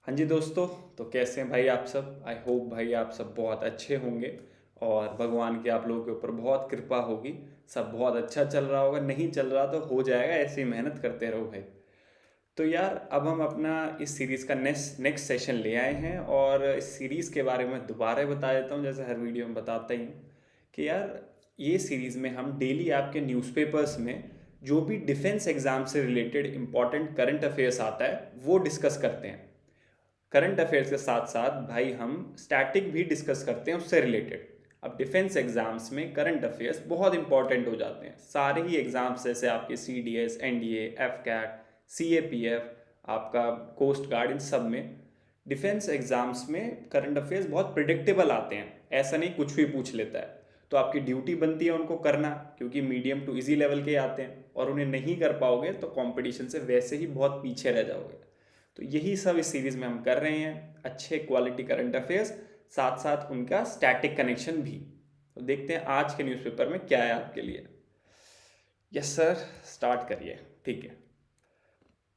हाँ जी दोस्तों। तो कैसे हैं भाई आप सब? आई होप भाई आप सब बहुत अच्छे होंगे और भगवान की आप लोगों के ऊपर बहुत कृपा होगी। सब बहुत अच्छा चल रहा होगा, नहीं चल रहा तो हो जाएगा, ऐसे ही मेहनत करते रहो भाई। तो यार अब हम अपना इस सीरीज़ का नेक्स्ट नेक्स्ट सेशन ले आए हैं और इस सीरीज़ के बारे में दोबारा बता देता हूँ, जैसे हर वीडियो में बताता ही हूँ कि यार ये सीरीज़ में हम डेली आपके न्यूज़पेपर्स में जो भी डिफेंस एग्ज़ाम से रिलेटेड इंपॉर्टेंट करंट अफेयर्स आता है वो डिस्कस करते हैं। करंट अफेयर्स के साथ साथ भाई हम स्टैटिक भी डिस्कस करते हैं उससे रिलेटेड। अब डिफेंस एग्जाम्स में करंट अफेयर्स बहुत इंपॉर्टेंट हो जाते हैं। सारे ही एग्जाम्स जैसे आपके C D S, N D F cat, C A P F, आपका कोस्ट गार्ड, इन सब में डिफेंस एग्जाम्स में करंट अफेयर्स बहुत प्रिडिक्टेबल आते हैं। ऐसा नहीं कुछ भी पूछ लेता है। तो आपकी ड्यूटी बनती है उनको करना, क्योंकि मीडियम टू इजी लेवल के आते हैं और उन्हें नहीं कर पाओगे तो कंपटीशन से वैसे ही बहुत पीछे रह जाओगे। तो यही सब इस सीरीज़ में हम कर रहे हैं, अच्छे क्वालिटी करंट अफेयर्स, साथ साथ उनका स्टैटिक कनेक्शन भी। तो देखते हैं आज के न्यूज़पेपर में क्या है आपके लिए। यस सर, स्टार्ट करिए। ठीक है,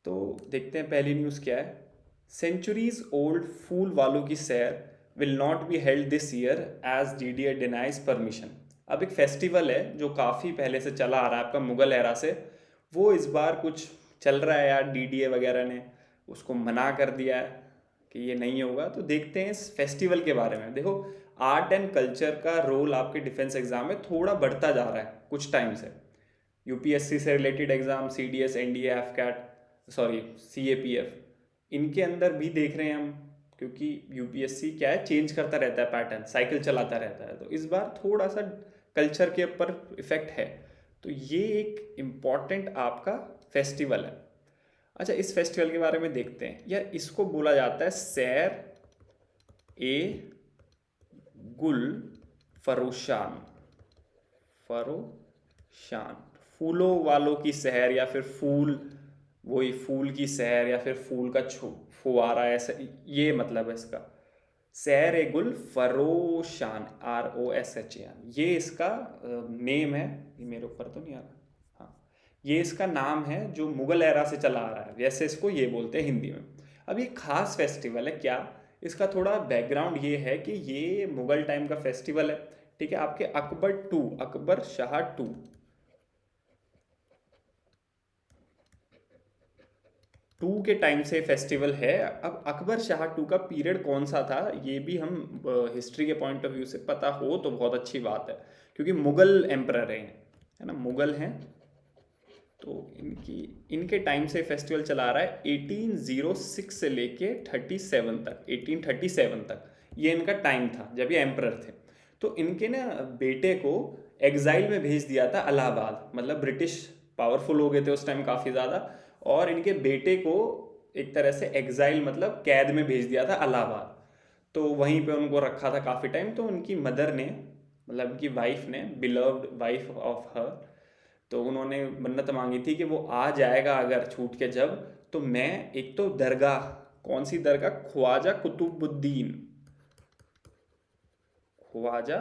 तो देखते हैं पहली न्यूज़ क्या है। Centuries old fool Walon ki Sair will not be held this year as DDA denies permission. अब एक फेस्टिवल है जो काफ़ी पहले से चला आ रहा है आपका मुगल एरा से, वो इस बार कुछ चल रहा है यार, डीडीए वगैरह ने उसको मना कर दिया है कि ये नहीं होगा। तो देखते हैं इस फेस्टिवल के बारे में। देखो, आर्ट एंड कल्चर का रोल आपके डिफेंस एग्जाम में थोड़ा बढ़ता जा रहा है कुछ टाइम से। यूपीएससी से related exam, C D S, N D A, F cat, sorry C A P F, इनके अंदर भी देख रहे हैं हम, क्योंकि यूपीएससी क्या है, चेंज करता रहता है पैटर्न, साइकिल चलाता रहता है। तो इस बार थोड़ा सा कल्चर के ऊपर इफेक्ट है। तो ये एक इम्पॉर्टेंट आपका फेस्टिवल है। अच्छा, इस फेस्टिवल के बारे में देखते हैं यार। इसको बोला जाता है सैर ए गुल फरोशान। फरोशान, फूलों वालों की शहर, या फिर फूल, वही फूल की शहर, या फिर फूल का फुवारा, ऐसा ये मतलब है इसका। सैर ए गुल फरोशान, ROSHAN, ये इसका नेम है। ये मेरे ऊपर तो नहीं आ रहा। हाँ, ये इसका नाम है जो मुगल एरा से चला आ रहा है, वैसे इसको ये बोलते हैं हिंदी में। अब ये खास फेस्टिवल है क्या, इसका थोड़ा बैकग्राउंड ये है कि ये मुगल टाइम का फेस्टिवल है। ठीक है, आपके अकबर शाह टू, के टाइम से फेस्टिवल है। अब अकबर शाह टू का पीरियड कौन सा था, ये भी हम हिस्ट्री के पॉइंट ऑफ व्यू से पता हो तो बहुत अच्छी बात है, क्योंकि मुगल एम्परर हैं, है ना, मुगल हैं। तो इनके टाइम से फेस्टिवल चला रहा है 1806 से लेके 37 तक, 1837 तक ये इनका टाइम था जब ये एम्परर थे। तो इनके ना बेटे को एग्जाइल में भेज दिया था इलाहाबाद, मतलब ब्रिटिश पावरफुल हो गए थे उस टाइम काफ़ी ज़्यादा, और इनके बेटे को एक तरह से एग्जाइल मतलब कैद में भेज दिया था इलाहाबाद। तो वहीं पे उनको रखा था काफ़ी टाइम। तो उनकी मदर ने, मतलब उनकी वाइफ ने, बिलव्ड वाइफ ऑफ हर, तो उन्होंने मन्नत मांगी थी कि वो आ जाएगा अगर छूट के जब, तो मैं एक तो दरगाह, कौन सी दरगाह, ख्वाजा कुतुबुद्दीन, ख्वाजा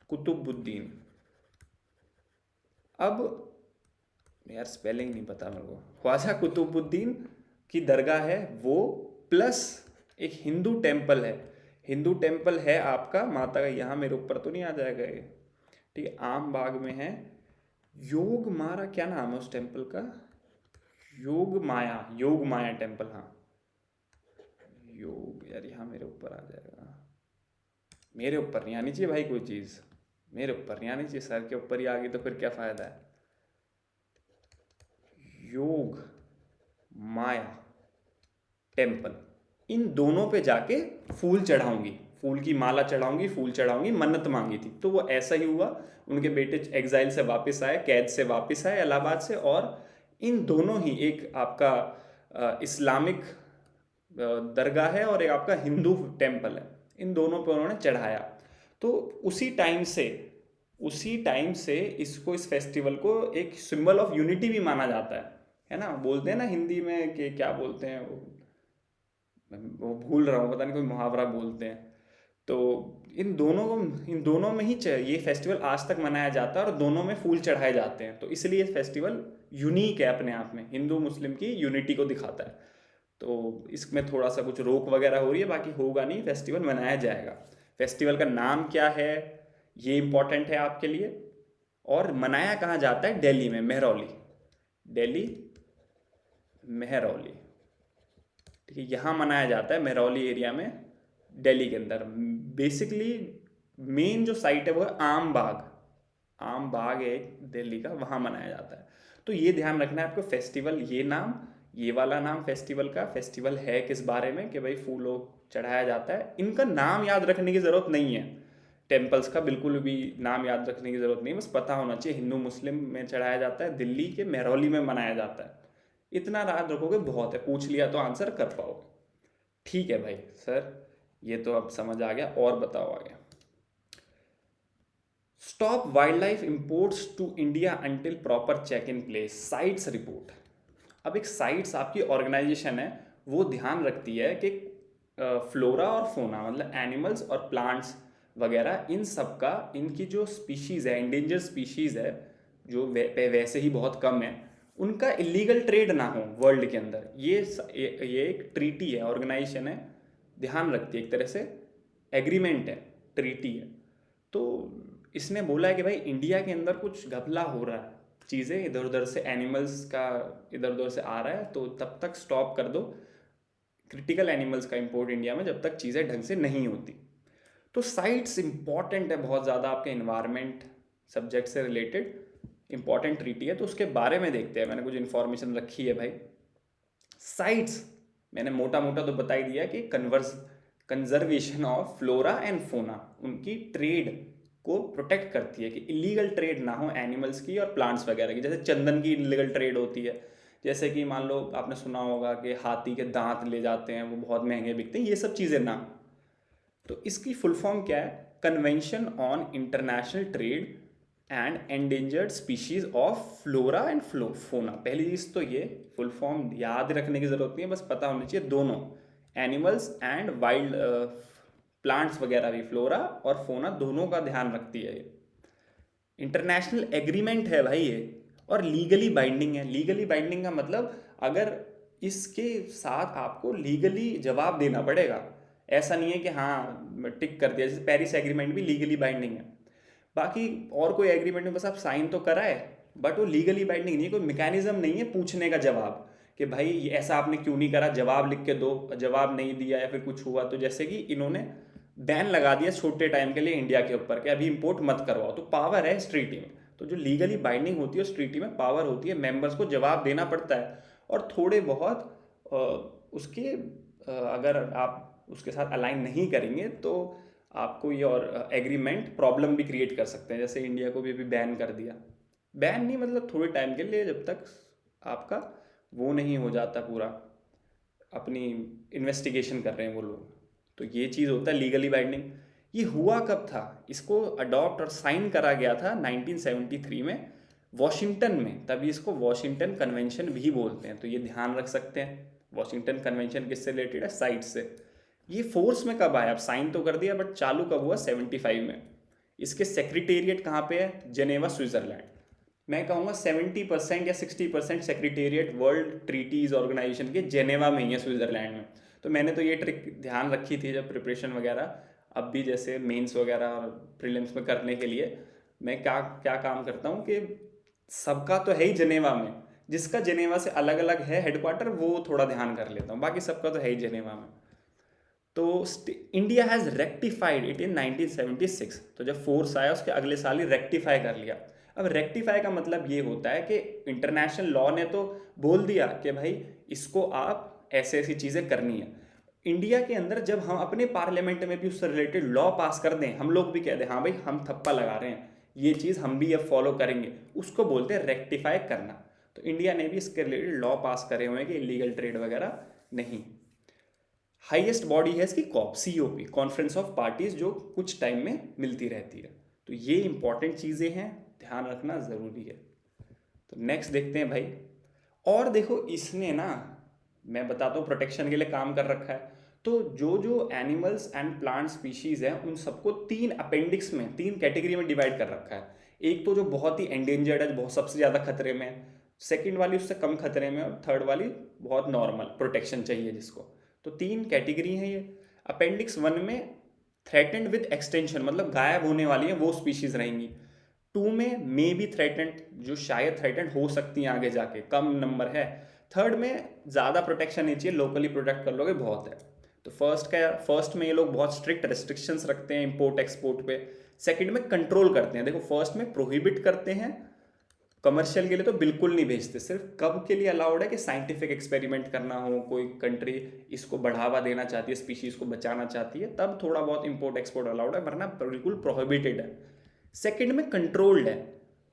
कुतुबुद्दीन। अब यार स्पेलिंग नहीं पता मेरे को, ख्वाजा कुतुबुद्दीन की दरगाह है वो, प्लस एक हिंदू टेम्पल है। हिंदू टेम्पल है आपका माता का, यहाँ मेरे ऊपर तो नहीं आ जाएगा ये, ठीक है, आम बाग में है। योग मारा, क्या नाम है उस टेम्पल का, योग माया टेम्पल, हाँ योग, यार यहाँ मेरे ऊपर आ जाएगा। मेरे ऊपर नहीं आनी चाहिए भाई कोई चीज़, मेरे ऊपर नहीं आनी चाहिए, सर के ऊपर ही आ गई तो फिर क्या फ़ायदा है। योग माया टेम्पल, इन दोनों पे जाके फूल चढ़ाऊंगी, फूल की माला चढ़ाऊंगी, फूल चढ़ाऊंगी, मन्नत मांगी थी। तो वो ऐसा ही हुआ, उनके बेटे एग्जाइल से वापस आए, कैद से वापस आए इलाहाबाद से, और इन दोनों ही, एक आपका इस्लामिक दरगाह है और एक आपका हिंदू टेम्पल है, इन दोनों पे उन्होंने चढ़ाया। तो उसी टाइम से इसको, इस फेस्टिवल को एक सिंबल ऑफ यूनिटी भी माना जाता है ना। बोलते हैं ना हिंदी में कि क्या बोलते हैं वो भूल रहा हूँ, पता नहीं कोई मुहावरा बोलते हैं। तो इन दोनों में ही ये फेस्टिवल आज तक मनाया जाता है और दोनों में फूल चढ़ाए जाते हैं। तो इसलिए ये फेस्टिवल यूनिक है अपने आप में, हिंदू मुस्लिम की यूनिटी को दिखाता है। तो इसमें थोड़ा सा कुछ रोक वगैरह हो रही है, बाकी होगा नहीं, फेस्टिवल मनाया जाएगा। फेस्टिवल का नाम क्या है ये इंपॉर्टेंट है आपके लिए। और मनाया कहाँ जाता है? दिल्ली में, मेहरौली, दिल्ली मेहरौली, ठीक है, यहाँ मनाया जाता है मेहरौली एरिया में, दिल्ली के अंदर। बेसिकली मेन जो साइट है वो है आम बाग, आम बाग है एक दिल्ली का, वहाँ मनाया जाता है। तो ये ध्यान रखना है आपको, फेस्टिवल ये नाम, ये वाला नाम फेस्टिवल का, फेस्टिवल है किस बारे में कि भाई फूलों चढ़ाया जाता है। इनका नाम याद रखने की ज़रूरत नहीं है, टेम्पल्स का बिल्कुल भी नाम याद रखने की ज़रूरत नहीं है, बस पता होना चाहिए हिंदू मुस्लिम में चढ़ाया जाता है, दिल्ली के मेहरौली में मनाया जाता है। इतना याद रखोगे बहुत है, पूछ लिया तो आंसर कर पाओगे। ठीक है भाई सर, ये तो अब समझ आ गया। और बताओ आगे। Stop wild life imports to India until proper check in place, CITES report. अब एक साइट्स आपकी ऑर्गेनाइजेशन है, वो ध्यान रखती है कि फ्लोरा और फोना, मतलब एनिमल्स और प्लांट्स वगैरह, इन सब का, इनकी जो स्पीशीज़ है, इंडेंजर स्पीशीज़ है, जो वैसे ही बहुत कम है, उनका इलीगल ट्रेड ना हो वर्ल्ड के अंदर। ये एक ट्रीटी है, ऑर्गेनाइजेशन है, ध्यान रखती है, एक तरह से एग्रीमेंट है, ट्रीटी है। तो इसने बोला है कि भाई इंडिया के अंदर कुछ घपला हो रहा है, चीज़ें इधर उधर से, एनिमल्स का इधर उधर से आ रहा है, तो तब तक स्टॉप कर दो क्रिटिकल एनिमल्स का इंपोर्ट इंडिया में, जब तक चीज़ें ढंग से नहीं होती। तो साइट्स इंपॉर्टेंट है बहुत ज़्यादा, आपके इन्वायरमेंट सब्जेक्ट से रिलेटेड इंपॉर्टेंट ट्रीटी है, तो उसके बारे में देखते हैं। मैंने कुछ इन्फॉर्मेशन रखी है भाई। साइट्स मैंने मोटा मोटा तो बता ही दिया कि conservation of flora and fauna, उनकी ट्रेड को प्रोटेक्ट करती है कि इलीगल ट्रेड ना हो एनिमल्स की और प्लांट्स वगैरह की। जैसे चंदन की इलीगल ट्रेड होती है, जैसे कि मान लो आपने सुना होगा कि हाथी के दांत ले जाते हैं, वो बहुत महंगे बिकते हैं, ये सब चीज़ें ना। तो इसकी फुल फॉर्म क्या है? Convention on international trade and endangered species of flora and fauna. पहली चीज़ तो ये फुल फॉर्म याद रखने की ज़रूरत नहीं है, बस पता होना चाहिए दोनों, एनिमल्स एंड वाइल्ड प्लांट्स वगैरह भी, फ्लोरा और फोना दोनों का ध्यान रखती है ये। इंटरनेशनल एग्रीमेंट है भाई ये, और लीगली बाइंडिंग है। लीगली बाइंडिंग का मतलब अगर इसके साथ आपको लीगली जवाब देना पड़ेगा, ऐसा नहीं है कि हाँ टिक कर दिया। जैसे पेरिस एग्रीमेंट भी लीगली बाइंडिंग है, बाकी और कोई एग्रीमेंट में बस आप साइन तो कराए, बट वो लीगली बाइंडिंग नहीं है, कोई मैकेनिज्म नहीं है पूछने का जवाब कि भाई ये ऐसा आपने क्यों नहीं करा, जवाब लिख के दो, जवाब नहीं दिया या फिर कुछ हुआ तो जैसे कि इन्होंने बैन लगा दिया छोटे टाइम के लिए इंडिया के ऊपर कि अभी इंपोर्ट मत करवाओ, तो पावर है इस ट्रीटी में। तो जो लीगली बाइंडिंग होती है उस ट्रीटी में पावर होती है, मेंबर्स को जवाब देना पड़ता है। और थोड़े बहुत उसके अगर आप उसके साथ अलाइन नहीं करेंगे तो आपको ये और एग्रीमेंट प्रॉब्लम भी क्रिएट कर सकते हैं। जैसे इंडिया को भी अभी बैन कर दिया, बैन नहीं मतलब थोड़े टाइम के लिए, जब तक आपका वो नहीं हो जाता पूरा, अपनी इन्वेस्टिगेशन कर रहे हैं वो लोग। तो ये चीज़ होता है लीगली बाइंडिंग। ये हुआ कब था? इसको अडॉप्ट और साइन करा गया था 1973 में वॉशिंगटन में, तभी इसको वॉशिंगटन कन्वेंशन भी बोलते हैं। तो ये ध्यान रख सकते हैं, वॉशिंगटन कन्वेंशन किससे रिलेटेड है? साइट से। ये फोर्स में कब आया? अब साइन तो कर दिया बट चालू कब हुआ? 75 में। इसके सेक्रेटेरिएट कहाँ पे है? Geneva, Switzerland. मैं कहूँगा 70% या 60% सेक्रेटेरिएट वर्ल्ड ट्रीटीज ऑर्गेनाइजेशन के जेनेवा में ही है, स्विट्जरलैंड में। तो मैंने तो ये ट्रिक ध्यान रखी थी जब प्रिपरेशन वगैरह, अब भी जैसे मेंस वगैरह और प्रीलिम्स में करने के लिए मैं क्या क्या काम करता हूँ कि सबका तो है ही जेनेवा में, जिसका जेनेवा से अलग अलग है हेडक्वार्टर वो थोड़ा ध्यान कर लेता हूँ, बाकी सबका तो है ही जेनेवा में। तो India has rectified it in 1976। तो जब फोर्स आया उसके अगले साल ही रेक्टिफाई कर लिया। अब रेक्टिफाई का मतलब ये होता है कि इंटरनेशनल लॉ ने तो बोल दिया कि भाई इसको आप ऐसे ऐसी चीज़ें करनी है। इंडिया के अंदर जब हम अपने पार्लियामेंट में भी उससे रिलेटेड लॉ पास कर दें, हम लोग भी कह दें हाँ भाई हम थप्पा लगा रहे हैं, ये चीज़ हम भी अब फॉलो करेंगे, उसको बोलते हैं रेक्टिफाई करना। तो इंडिया ने भी इसके रिलेटेड लॉ पास करे हुए हैं कि इलीगल ट्रेड वगैरह नहीं। हाईएस्ट बॉडी है इसकी corp, COP, conference of parties, जो कुछ टाइम में मिलती रहती है। तो ये इंपॉर्टेंट चीज़ें हैं, ध्यान रखना ज़रूरी है। तो नेक्स्ट देखते हैं भाई। और देखो इसने ना, मैं बताता हूँ, प्रोटेक्शन के लिए काम कर रखा है। तो जो जो एनिमल्स एंड प्लांट स्पीशीज़ हैं उन सबको 3 अपेंडिक्स में, 3 कैटेगरी में डिवाइड कर रखा है। एक तो जो बहुत ही एंडेंजर्ड है, बहुत सबसे ज़्यादा खतरे में, सेकंड वाली उससे कम खतरे में और थर्ड वाली बहुत नॉर्मल प्रोटेक्शन चाहिए जिसको। तो 3 कैटेगरी हैं ये। अपेंडिक्स 1 में थ्रेटेंड विद एक्सटेंशन, मतलब गायब होने वाली है वो स्पीशीज रहेंगी। 2 में मे बी थ्रेटेंड, जो शायद थ्रेटेंड हो सकती हैं आगे जाके, कम नंबर है। थर्ड में ज़्यादा प्रोटेक्शन नहीं चाहिए, लोकली प्रोटेक्ट कर लोगे बहुत है। तो फर्स्ट में ये लोग बहुत स्ट्रिक्ट रेस्ट्रिक्शंस रखते हैं इंपोर्ट एक्सपोर्ट पे। सेकंड में कंट्रोल करते हैं, देखो फर्स्ट में प्रोहिबिट करते हैं, कमर्शियल के लिए तो बिल्कुल नहीं भेजते, सिर्फ कब के लिए अलाउड है कि साइंटिफिक एक्सपेरिमेंट करना हो, कोई कंट्री इसको बढ़ावा देना चाहती है, स्पीशीज को बचाना चाहती है, तब थोड़ा बहुत इंपोर्ट एक्सपोर्ट अलाउड है, वरना बिल्कुल प्रोहिबिटेड है। सेकंड में कंट्रोल्ड है,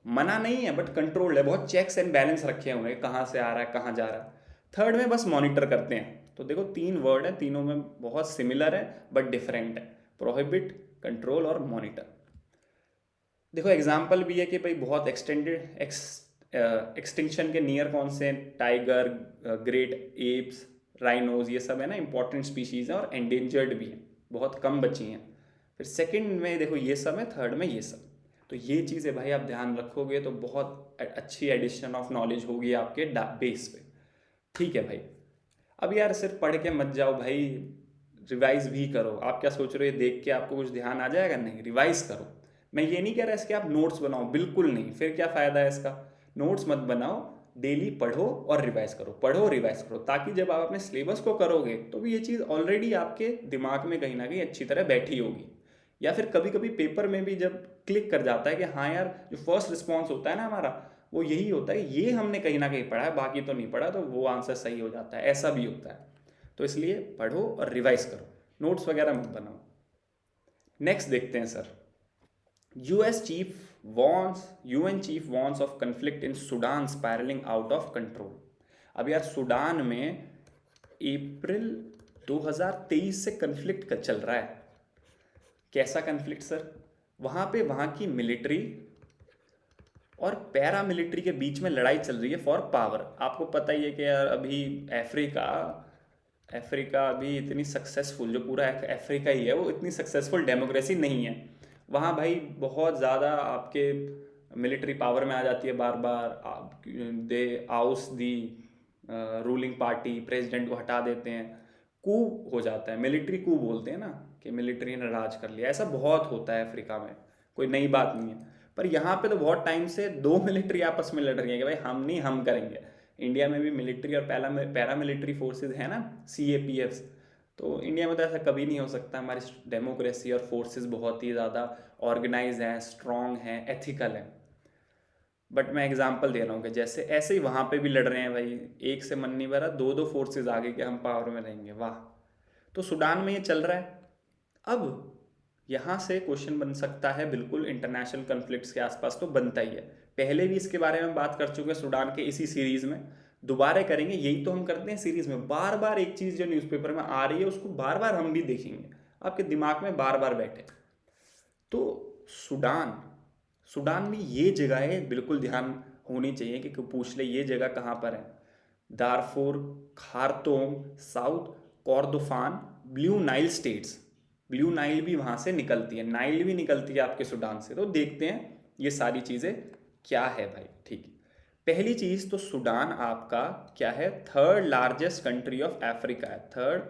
मना नहीं है बट कंट्रोल्ड है, बहुत चेक्स एंड बैलेंस रखे हुए हैं कहाँ से आ रहा है कहाँ जा रहा है। थर्ड में बस मॉनिटर करते हैं। तो देखो 3 वर्ड है, तीनों में बहुत सिमिलर है बट डिफरेंट है, प्रोहिबिट, कंट्रोल और मॉनिटर। देखो एग्जाम्पल भी है कि भाई बहुत एक्सटेंडेड एक्सटिंक्शन के नियर कौन से हैं, टाइगर, ग्रेट एप्स, राइनोज, ये सब है ना इंपॉर्टेंट स्पीशीज हैं और एंडेंजर्ड भी हैं, बहुत कम बची हैं। फिर सेकंड में देखो ये सब है, थर्ड में ये सब। तो ये चीज़ें भाई आप ध्यान रखोगे तो बहुत अच्छी एडिशन ऑफ नॉलेज होगी आपके बेस पे। ठीक है भाई। अब यार सिर्फ पढ़ के मत जाओ भाई, रिवाइज भी करो। आप क्या सोच रहे हो देख के आपको कुछ ध्यान आ जाएगा? नहीं, रिवाइज करो। मैं ये नहीं कह रहा इसके आप नोट्स बनाओ, बिल्कुल नहीं, फिर क्या फ़ायदा है इसका। नोट्स मत बनाओ, डेली पढ़ो और रिवाइज करो, पढ़ो रिवाइज करो, ताकि जब आप अपने सिलेबस को करोगे तो भी ये चीज़ ऑलरेडी आपके दिमाग में कहीं ना कहीं अच्छी तरह बैठी होगी। या फिर कभी कभी पेपर में भी जब क्लिक कर जाता है कि हाँ यार, जो फर्स्ट रिस्पॉन्स होता है ना हमारा, वो यही होता है, ये हमने कहीं ना कहीं पढ़ा है, बाकी तो नहीं पढ़ा, तो वो आंसर सही हो जाता है, ऐसा भी होता है। तो इसलिए पढ़ो और रिवाइज करो, नोट्स वगैरह मत बनाओ। नेक्स्ट देखते हैं sir. UN chief warns of conflict in Sudan spiralling out of control. अब यार सूडान में अप्रैल 2023 से कन्फ्लिक्ट चल रहा है। कैसा कन्फ्लिक्ट सर? वहाँ पे वहाँ की मिलिट्री और पैरा मिलिट्री के बीच में लड़ाई चल रही है फॉर पावर। आपको पता ही है कि यार अभी अफ्रीका अभी इतनी सक्सेसफुल, जो पूरा अफ्रीका ही है वो इतनी सक्सेसफुल डेमोक्रेसी नहीं है। वहाँ भाई बहुत ज़्यादा आपके मिलिट्री पावर में आ जाती है, बार बार दे आउस दी रूलिंग पार्टी, प्रेसिडेंट को हटा देते हैं, कू हो जाता है, मिलिट्री कू बोलते हैं ना, कि मिलिट्री ने राज कर लिया। ऐसा बहुत होता है अफ्रीका में, कोई नई बात नहीं है। पर यहाँ पे तो बहुत टाइम से 2 मिलिट्री आपस में लड़ रही है कि भाई हम नहीं, हम करेंगे। इंडिया में भी मिलिट्री और पैरा मिलिट्री फोर्सेज है ना, CAPFs। तो इंडिया में तो ऐसा कभी नहीं हो सकता, हमारी डेमोक्रेसी और फोर्सेस बहुत ही ज़्यादा ऑर्गेनाइज हैं, स्ट्रॉन्ग हैं, एथिकल हैं। बट मैं एग्जांपल दे रहा हूँ कि जैसे ऐसे ही वहाँ पे भी लड़ रहे हैं भाई, एक से मन नहीं भरा, 2 फोर्सेज आगे के हम पावर में रहेंगे, वाह। तो सूडान में ये चल रहा है। अब यहाँ से क्वेश्चन बन सकता है, बिल्कुल इंटरनेशनल कन्फ्लिक्ट्स के आसपास तो बनता ही है, पहले भी इसके बारे में बात कर चुके हैं सूडान के इसी सीरीज में, दोबारा करेंगे। यही तो हम करते हैं सीरीज में, बार बार एक चीज़ जो न्यूज़पेपर में आ रही है उसको बार बार हम भी देखेंगे, आपके दिमाग में बार बार बैठे। तो सूडान में ये जगहें बिल्कुल ध्यान होनी चाहिए कि पूछ ले ये जगह कहाँ पर है। Darfur, Khartoum, South Kordofan, Blue Nile states. Blue Nile भी वहाँ से निकलती है, नाइल भी निकलती है आपके सूडान से। तो देखते हैं ये सारी चीज़ें क्या है भाई। ठीक है, पहली चीज़ तो सूडान आपका क्या है, third largest country of Africa है, थर्ड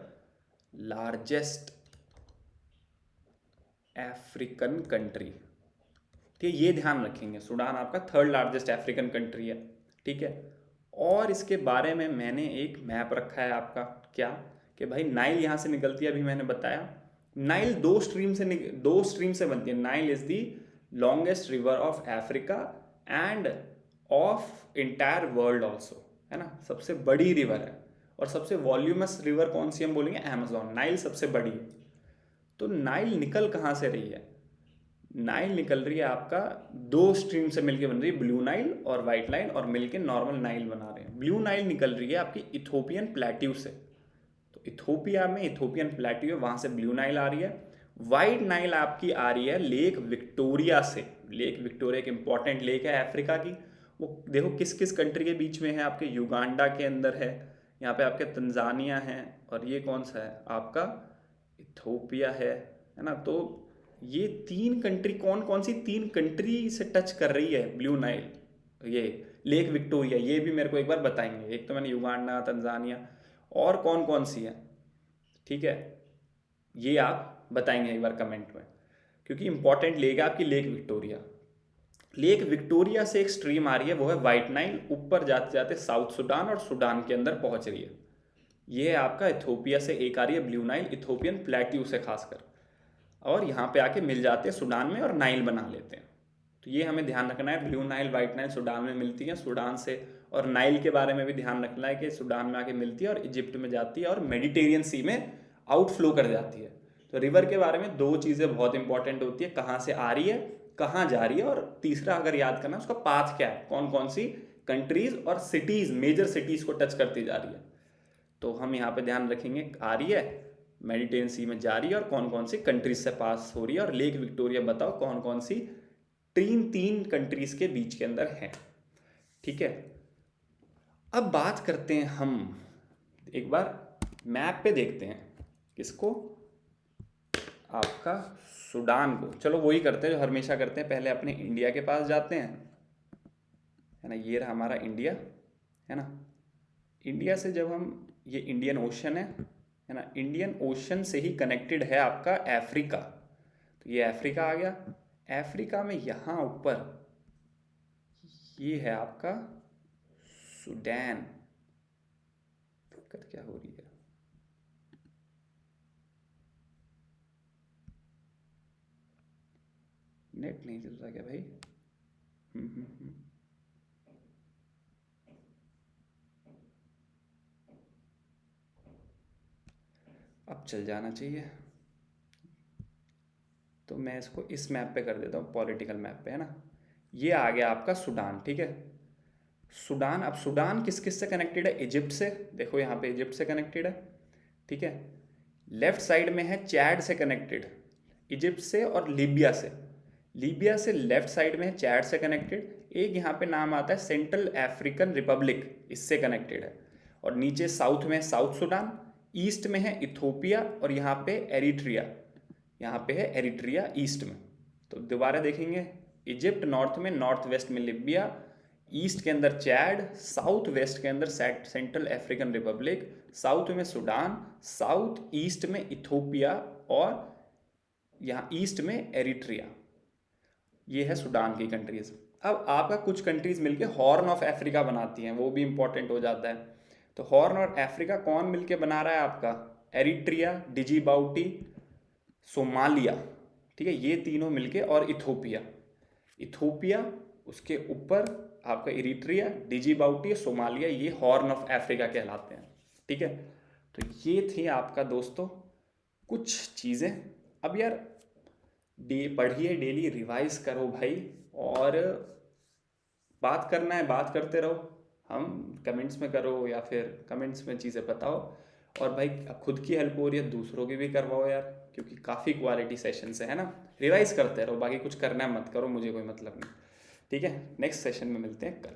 लार्जेस्ट अफ्रीकन कंट्री। ठीक है, ये ध्यान रखेंगे, सूडान आपका थर्ड लार्जेस्ट अफ्रीकन कंट्री है। ठीक है, और इसके बारे में मैंने एक मैप रखा है आपका, क्या कि भाई नाइल यहाँ से निकलती है, अभी मैंने बताया। नाइल 2 स्ट्रीम से बनती है। Nile is the longest river of Africa end of entire world also, है ना, सबसे बड़ी रिवर है। और सबसे वॉल्यूमस रिवर कौन सी हम बोलेंगे, अमेजोन। नाइल सबसे बड़ी है। तो नाइल निकल कहाँ से रही है? नाइल निकल रही है आपका 2 स्ट्रीम से मिलके बन रही है, ब्लू नाइल और वाइट नाइल, और मिलके नॉर्मल नाइल बना रहे हैं। ब्लू नाइल निकल रही है आपकी इथोपियन प्लेट्यू से, तो इथोपिया में इथोपियन प्लेट्यू है, वहाँ से ब्लू नाइल आ रही है। वाइट नाइल आपकी आ रही है लेक विक्टोरिया से। लेक विक्टोरिया एक इंपॉर्टेंट लेक है अफ्रीका की। वो देखो किस किस कंट्री के बीच में है, आपके युगांडा के अंदर है, यहाँ पे आपके तंजानिया है, और ये कौन सा है आपका, इथोपिया है ना। तो ये 3 कंट्री, कौन कौन सी 3 कंट्री से टच कर रही है ब्लू नाइल, ये लेक विक्टोरिया, ये भी मेरे को एक बार बताएंगे। एक तो मैंने युगांडा, तंजानिया, और कौन कौन सी है, ठीक है, ये आप बताएंगे एक बार कमेंट में, क्योंकि इंपॉर्टेंट लेक है आपकी लेक विक्टोरिया। लेक विक्टोरिया से एक स्ट्रीम आ रही है, वो है वाइट नाइल, ऊपर जाते जाते साउथ सूडान और सूडान के अंदर पहुंच रही है। ये है आपका इथोपिया से एक आ रही है ब्लू नाइल, इथोपियन प्लेट्यू से खासकर, और यहाँ पे आके मिल जाते हैं सूडान में और नाइल बना लेते हैं। तो ये हमें ध्यान रखना है, blue Nile white Nile Sudan में मिलती है, सूडान से, और नाइल के बारे में भी ध्यान रखना है कि सूडान में आके मिलती है और इजिप्ट में जाती है और मेडिटेरियन सी में आउटफ्लो कर जाती है। तो रिवर के बारे में दो चीज़ें बहुत इंपॉर्टेंट होती है, कहाँ से आ रही है, कहाँ जा रही है, और तीसरा अगर याद करना उसका पाथ क्या है, कौन कौन सी कंट्रीज और सिटीज़, मेजर सिटीज़ को टच करती जा रही है। तो हम यहाँ पे ध्यान रखेंगे, आ रही है, मेडिटेरियन सी में जा रही है, और कौन कौन सी कंट्रीज से पास हो रही है, और लेक विक्टोरिया बताओ कौन कौन सी तीन कंट्रीज के बीच के अंदर है। ठीक है, अब बात करते हैं हम एक बार मैप पे देखते हैं, किसको, आपका सूडान को। चलो वही करते हैं जो हमेशा करते हैं, पहले अपने इंडिया के पास जाते हैं, है ना, ये रहा हमारा इंडिया, है ना। इंडिया से जब हम, ये इंडियन ओशन है ना, इंडियन ओशन से ही कनेक्टेड है आपका अफ्रीका, तो ये अफ्रीका आ गया। अफ्रीका में यहाँ ऊपर ये है आपका सूडान, दिक्कत क्या हो रही है, नेट नहीं चल रहा क्या भाई? अब चल जाना चाहिए। तो मैं इसको इस मैप पे कर देता हूँ, पॉलिटिकल मैप पे, है ना। ये आ गया आपका सूडान, ठीक है। सूडान, अब सूडान किस किस से कनेक्टेड है? इजिप्ट से, देखो यहाँ पे इजिप्ट से कनेक्टेड है, ठीक है। लेफ्ट साइड में है चैड से कनेक्टेड, इजिप्ट से और लीबिया से, लीबिया से लेफ्ट साइड में है चैड से कनेक्टेड। एक यहाँ पे नाम आता है सेंट्रल अफ्रीकन रिपब्लिक, इससे कनेक्टेड है। और नीचे साउथ में साउथ सूडान, ईस्ट में है इथोपिया, और यहाँ पे एरिट्रिया, यहाँ पे है एरिट्रिया ईस्ट में। तो दोबारा देखेंगे, इजिप्ट नॉर्थ में, नॉर्थ वेस्ट में लीबिया, ईस्ट के अंदर चैड, साउथ वेस्ट के अंदर सेंट्रल अफ्रीकन रिपब्लिक, साउथ में सूडान, साउथ ईस्ट में इथोपिया, और यहाँ ईस्ट में एरिट्रिया। ये है सूडान की कंट्रीज। अब आपका कुछ कंट्रीज मिलके हॉर्न ऑफ अफ्रीका बनाती हैं, वो भी इंपॉर्टेंट हो जाता है। तो हॉर्न और अफ्रीका कौन मिलके बना रहा है आपका? एरिट्रिया, डिजिबाउटी, सोमालिया, ठीक है, ये तीनों मिलके, और इथोपिया, इथोपिया उसके ऊपर आपका इरिट्रिया, डिजिबाउटी, सोमालिया, ये हॉर्न ऑफ अफ्रीका कहलाते हैं, ठीक है। तो ये थी आपका दोस्तों कुछ चीज़ें। अब यार पढ़िए, डेली रिवाइज करो भाई, और बात करना है बात करते रहो, हम कमेंट्स में करो या फिर कमेंट्स में चीज़ें बताओ, और भाई खुद की हेल्प हो रही है दूसरों की भी करवाओ यार, क्योंकि काफ़ी क्वालिटी सेशन है ना। रिवाइज करते रहो, बाकी कुछ करना है मत करो, मुझे कोई मतलब नहीं, ठीक है। नेक्स्ट सेशन में मिलते हैं कल।